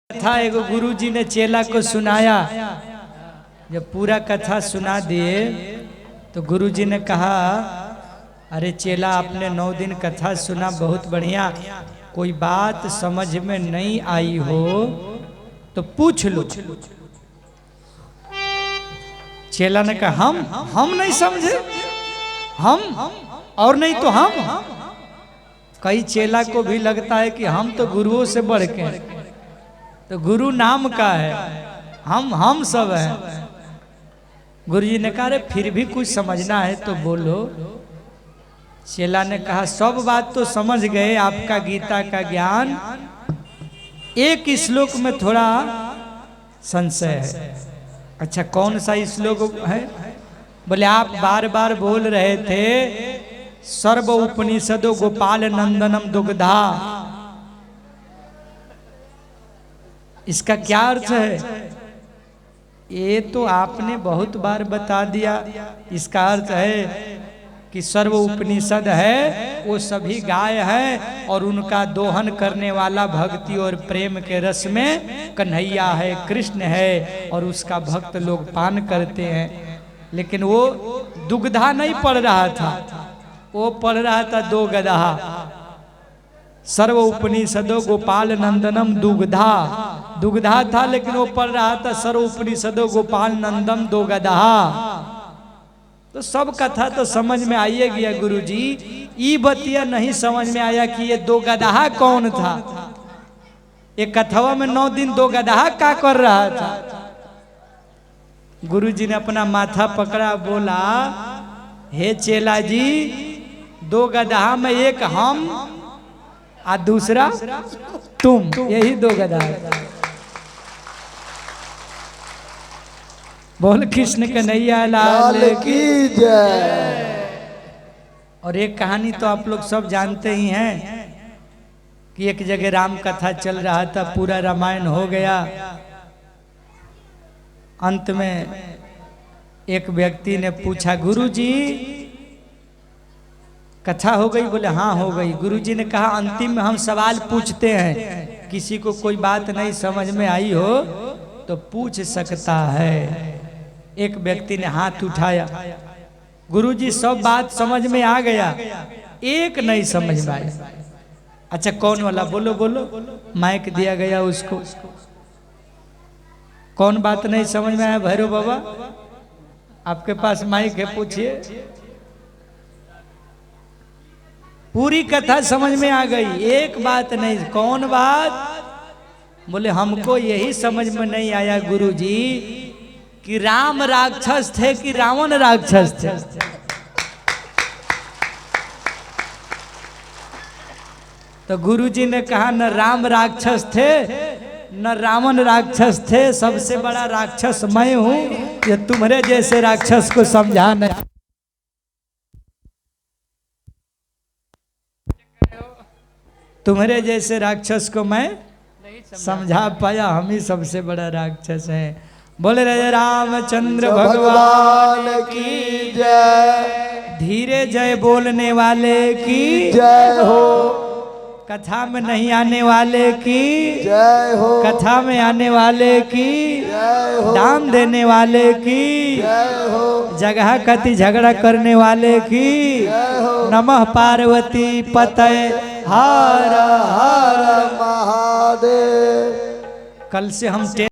कथा एगो गुरुजी ने चेला को सुनाया। जब पूरा कथा सुना दिए तो गुरुजी ने कहा, अरे चेला आपने 9 दिन कथा सुना, बहुत बढ़िया, कोई बात समझ में नहीं आई हो तो पूछ लो। चेला ने कहा, हम नहीं समझे, हम और नहीं तो हम। कई चेला को भी लगता है कि हम तो गुरुओं से बढ़ के, तो गुरु नाम का है, हम सब हैं। गुरुजी ने कहा, अरे फिर भी कुछ समझना है तो बोलो। चेला ने कहा, सब बात तो समझ गए, आपका गीता का ज्ञान, एक श्लोक में थोड़ा संशय है। अच्छा, कौन सा श्लोक है? बोले आप बार बार बोल रहे थे सर्व उपनिषदो गोपाल नंदनम दुग्धा, इसका क्या अर्थ है? ये तो आपने बहुत बार बता दिया। इसका अर्थ है कि सर्व उपनिषद है वो सभी गाय है और उनका दोहन करने वाला भक्ति और प्रेम के रस में कन्हैया है, कृष्ण है, और उसका भक्त लोग पान करते हैं। लेकिन वो दुग्धा नहीं पढ़ रहा था, वो पढ़ रहा था दो गधा। सर्व उपनिषदों गोपाल नंदनम दुग्धा, दुग्धा था लेकिन वो पढ़ रहा था सर्व उपनिषदों गोपाल नंदम दो गधा। तो सब कथा तो समझ में आइए गया गुरुजी, ई बतिया नहीं समझ में आया कि ये दो गधा कौन था। एक कथवा में 9 दिन दो गधा क्या कर रहा था? गुरुजी ने अपना माथा पकड़ा, बोला, हे चेला जी, दो गधा में एक हम और दूसरा तुम, यही दो गधा है। बोल कृष्ण कन्हैया लाल की जय। और एक कहानी तो आप लोग सब जानते ही हैं कि एक जगह राम कथा चल रहा था, पूरा रामायण हो गया। अंत में एक व्यक्ति ने पूछा, गुरुजी कथा हो गई? बोले हाँ हो गई। गुरुजी ने कहा, अंतिम में हम सवाल पूछते हैं, किसी को कोई बात नहीं समझ में आई हो तो पूछ सकता है। एक व्यक्ति ने हाथ उठाया, गुरुजी सब बात समझ में आ गया, एक नहीं समझ में आया। अच्छा कौन वाला? बोलो बोलो। माइक दिया गया उसको। कौन बात नहीं समझ में आया? भैरव बाबा आपके पास माइक है, पूछिए। पूरी कथा समझ में आ गई, एक बात नहीं। कौन बात? बोले हमको यही समझ में नहीं आया गुरुजी कि राम राक्षस थे कि रावण राक्षस थे। तो गुरुजी ने कहा, न राम राक्षस थे न रावण राक्षस थे, सबसे बड़ा राक्षस मैं हूं, ये तुम्हारे जैसे राक्षस को समझाना। तुम्हारे जैसे राक्षस को मैं समझा पाया, हम ही सबसे बड़ा राक्षस है। बोले राजा रामचंद्र भगवान की जय। धीरे जय बोलने वाले की जय हो, कथा में नहीं आने वाले की जय हो, कथा में आने वाले की जय हो, दान देने वाले की जय हो, जगह कति झगड़ा करने वाले की जय हो। नमः पार्वती पतये हर हर महादेव। कल से हम